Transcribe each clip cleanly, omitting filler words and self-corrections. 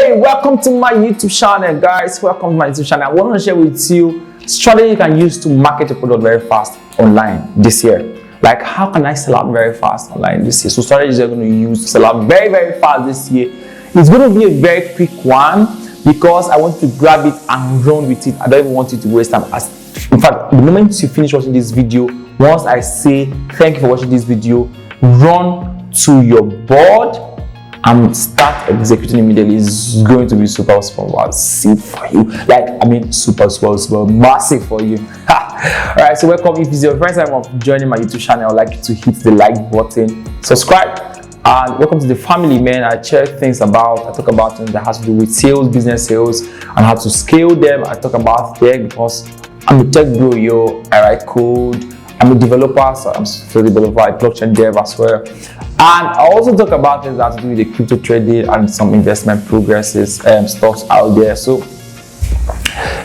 Hey, welcome to my YouTube channel, guys. Welcome to my YouTube channel. I want to share with you strategy you can use to market your product very fast online this year. Like, how can I sell out very fast online this year? So strategies you're going to use to sell out very, very fast this year. It's going to be a very quick one because I want to grab it and run with it. I don't even want you to waste time. In fact, the moment you finish watching this video, once I say thank you for watching this video, run to your board and start executing immediately. It's going to be super massive for you. Super massive for you. Alright, so welcome. If it's your first time of joining my YouTube channel, I'd like you to hit the like button, subscribe, and welcome to the family, man. I talk about things that has to do with sales, business sales, and how to scale them. I talk about tech because I'm a tech bro, yo. I write code. I'm a developer, so I'm a developer, a blockchain dev as well. And I also talk about things that have to do with the crypto trading and some investment progresses, stocks out there. So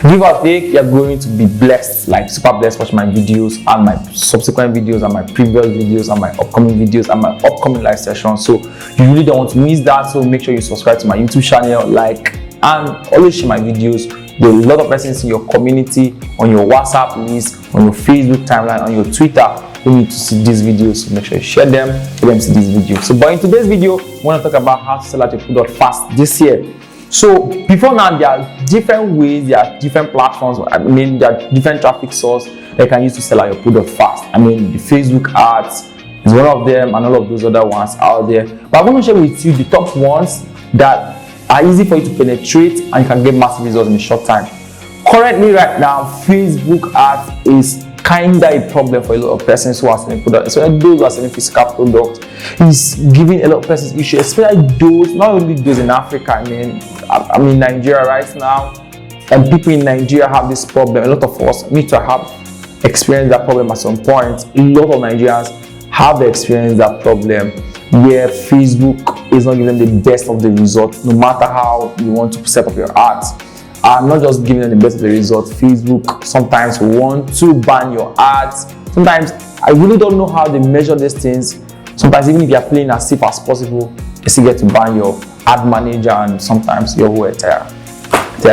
give or take, you're going to be blessed, like super blessed, watch my videos and my subsequent videos and my previous videos and my upcoming videos and my upcoming live sessions. So you really don't want to miss that. So make sure you subscribe to my YouTube channel, like, and always share my videos with a lot of persons in your community, on your WhatsApp list, on your Facebook timeline, on your Twitter who need to see these videos. So make sure you share them, let them see these videos. So, but in today's video, we want to talk about how to sell out your product fast this year. So before now, there are different ways, there are different platforms. There are different traffic sources that you can use to sell out your product fast. The Facebook ads is one of them, and all of those other ones out there. But I want to share with you the top ones that are easy for you to penetrate and you can get massive results in a short time. Currently, right now, Facebook ads is kinda a problem for a lot of persons who are selling products, especially those who are selling physical products. It's giving a lot of persons issues, especially those, not only those in Africa. I'm in Nigeria right now, and people in Nigeria have this problem. A lot of us need to have experienced that problem at some point. A lot of Nigerians have experienced that problem where Facebook is not giving them the best of the results, no matter how you want to set up your ads. I'm not just giving them the best of the results. Facebook sometimes want to ban your ads. Sometimes I really don't know how they measure these things. Sometimes even if you're playing as safe as possible, you still get to ban your ad manager and sometimes your whole entire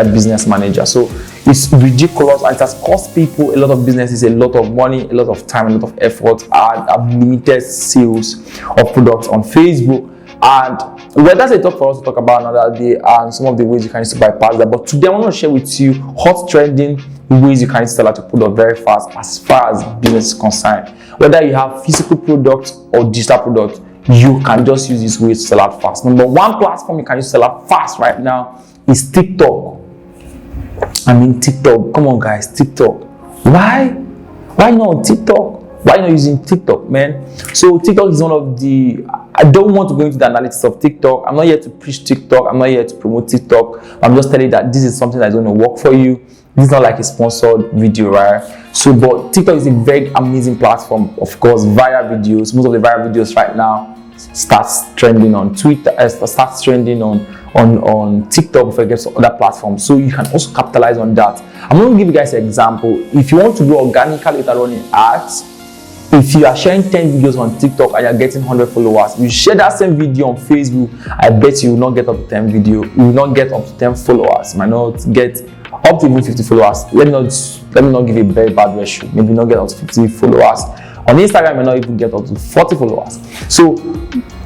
business manager. So it's ridiculous and it has cost people, a lot of businesses, a lot of money, a lot of time, a lot of effort, and have limited sales of products on Facebook. And that's a talk for us to talk about another day and some of the ways you can use to bypass that. But today I want to share with you hot trending ways you can sell out your product very fast as far as business is concerned. Whether you have physical products or digital products, you can just use these ways to sell out fast. Number one platform you can use to sell out fast right now is TikTok. TikTok. Come on, guys, TikTok. Why not on TikTok? Why not using TikTok, man? So TikTok is one of the, I don't want to go into the analytics of TikTok. I'm not here to preach TikTok. I'm not here to promote TikTok. I'm just telling you that this is something that's going to work for you. This is not like a sponsored video, right? So, but TikTok is a very amazing platform. Of course, viral videos. Most of the viral videos right now starts trending on Twitter, starts trending on TikTok before it gets to other platforms. So you can also capitalize on that. I'm going to give you guys an example. If you want to grow organically without running ads, if you are sharing 10 videos on TikTok and you're getting 100 followers, you share that same video on Facebook, I bet you will not get up to 10 video. You will not get up to 10 followers. You might not get up to even 50 followers. Let me not give you a very bad ratio. Maybe not get up to 50 followers. On Instagram, you may not even get up to 40 followers. So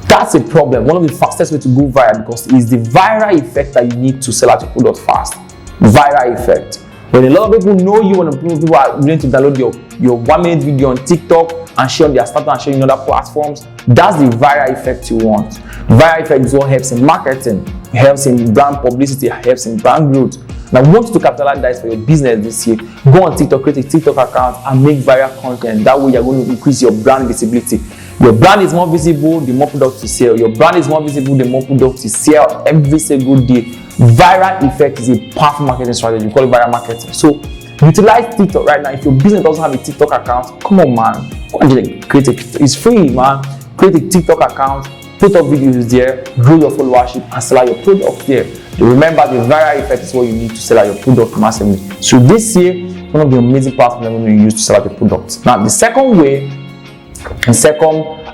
that's a problem. One of the fastest way to go viral because it's the viral effect that you need to sell out your product fast. Viral effect. When a lot of people know you, when people are willing to download your 1 minute video on TikTok and share on their startup and share in other platforms, that's the viral effect you want. Viral effect is what helps in marketing, helps in brand publicity, helps in brand growth. Now, I want you to capitalize that for your business this year. Go on TikTok, create a TikTok account and make viral content. That way, you're going to increase your brand visibility. Your brand is more visible, the more products you sell. Your brand is more visible, the more products you sell every single day. Viral effect is a powerful marketing strategy. We call it viral marketing. So utilize TikTok right now. If your business doesn't have a TikTok account, come on, man. Go and create it's free, man. Create a TikTok account, put up videos there, grow your followership, and sell out your product there. Remember, the viral effect is what you need to sell out your product massively. So this year, one of the amazing platforms I'm going to use to sell out your products. Now, the second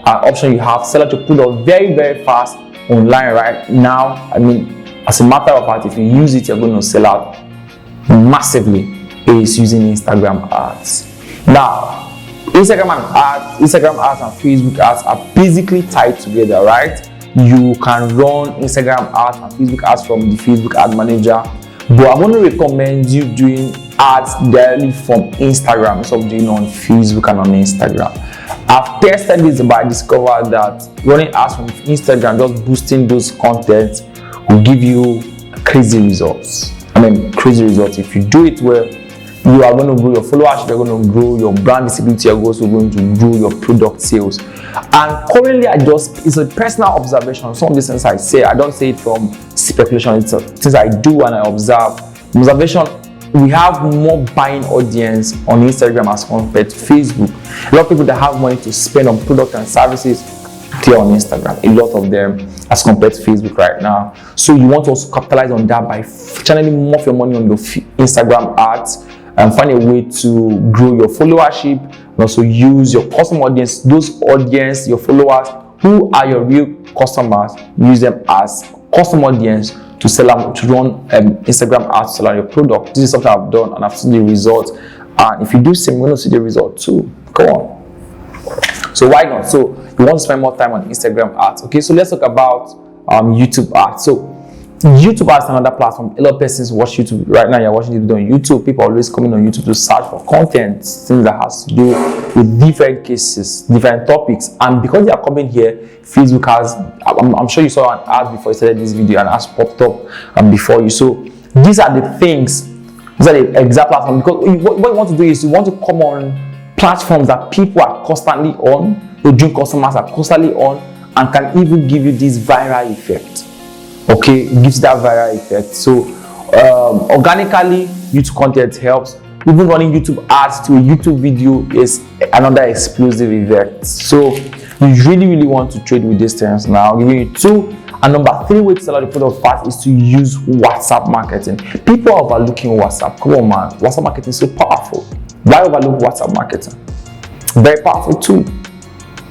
option you have, sell out your product very, very fast online right now. as a matter of fact, if you use it, you're going to sell out massively, is using Instagram ads. Now, Instagram ads and Facebook ads are basically tied together, right? You can run Instagram ads and Facebook ads from the Facebook ad manager, but I'm going to recommend you doing ads directly from Instagram instead of doing on Facebook and on Instagram. I've tested this, but I discovered that running ads from Instagram, just boosting those contents, will give you crazy results. Crazy results. If you do it well, you are going to grow your followership, you're going to grow your brand visibility, you're also going to grow your product sales. And currently, it's a personal observation. Some of these things I say, I don't say it from speculation. It's things I do and I observe. Observation, we have more buying audience on Instagram as compared to Facebook. A lot of people that have money to spend on products and services, they're on Instagram. A lot of them as compared to Facebook right now. So you want to also capitalize on that by channeling more of your money on your Instagram ads and find a way to grow your followership, and also use your customer audience, your followers who are your real customers, use them as customer audience to run Instagram ads to sell on your product. This is something I've done and I've seen the results. And if you do same, you're going to see the result too. Go on. So why not? So you want to spend more time on Instagram ads. Okay, so let's talk about YouTube ads. So YouTube ads is another platform. A lot of persons watch YouTube right now. You're watching this video on YouTube. People are always coming on YouTube to search for content, things that has to do with different cases, different topics. And because they are coming here, Facebook has, I'm sure you saw an ad before you started this video, and ads popped up before you. So these are the things, these are the exact platform. Because what you want to do is you want to come on platforms that people are constantly on, your dream customers are constantly on, and can even give you this viral effect. Okay, it gives that viral effect. So organically, YouTube content helps. Even running YouTube ads to a YouTube video is another explosive effect. So you really want to trade with these things. Now I'll give you 2. And number 3 way to sell out the product fast is to use WhatsApp marketing. People are overlooking WhatsApp. Come on, man, WhatsApp marketing is so powerful. Why overlook WhatsApp marketing? Very powerful too.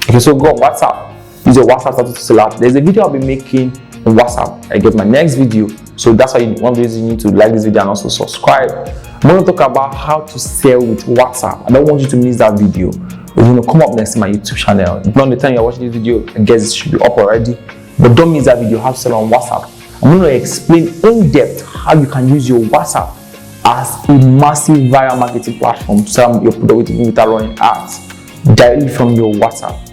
Okay, so go on WhatsApp. Use your WhatsApp status to sell out. There's a video I'll be making on WhatsApp. I get my next video. So that's why one reason you need to like this video and also subscribe. I'm going to talk about how to sell with WhatsApp. I don't want you to miss that video. It's going to come up next to my YouTube channel. Beyond the time you're watching this video, I guess it should be up already. But don't miss that video, how to sell on WhatsApp. I'm going to explain in depth how you can use your WhatsApp as a massive viral marketing platform to sell your product without running ads directly from your WhatsApp.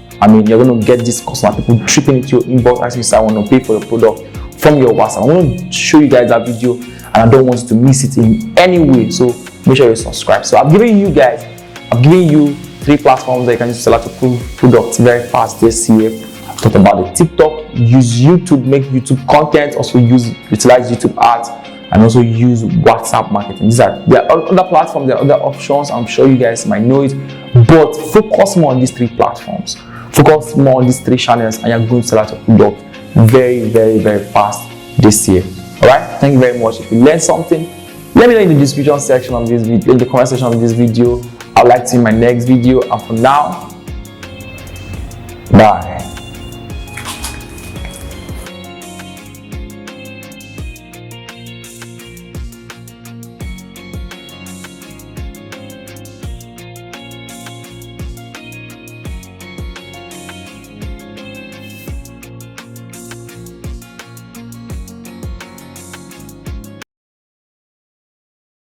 You're going to get this customer, people tripping into your inbox asking if I want to pay for your product from your WhatsApp. I'm going to show you guys that video, and I don't want you to miss it in any way. So make sure you subscribe. So I've given you 3 platforms that you can use to sell out your products very fast this year. I've talked about the TikTok, use YouTube, make YouTube content, also utilize YouTube ads, and also use WhatsApp marketing. There are other platforms, there are other options. I'm sure you guys might know it, but focus more on these 3 platforms. Focus more on these 3 channels, and you're going to sell out your product very fast this year. All right, thank you very much. If you learned something, let me know in the description section of this video, in the comment section of this video. I'd like to see my next video, and for now, bye.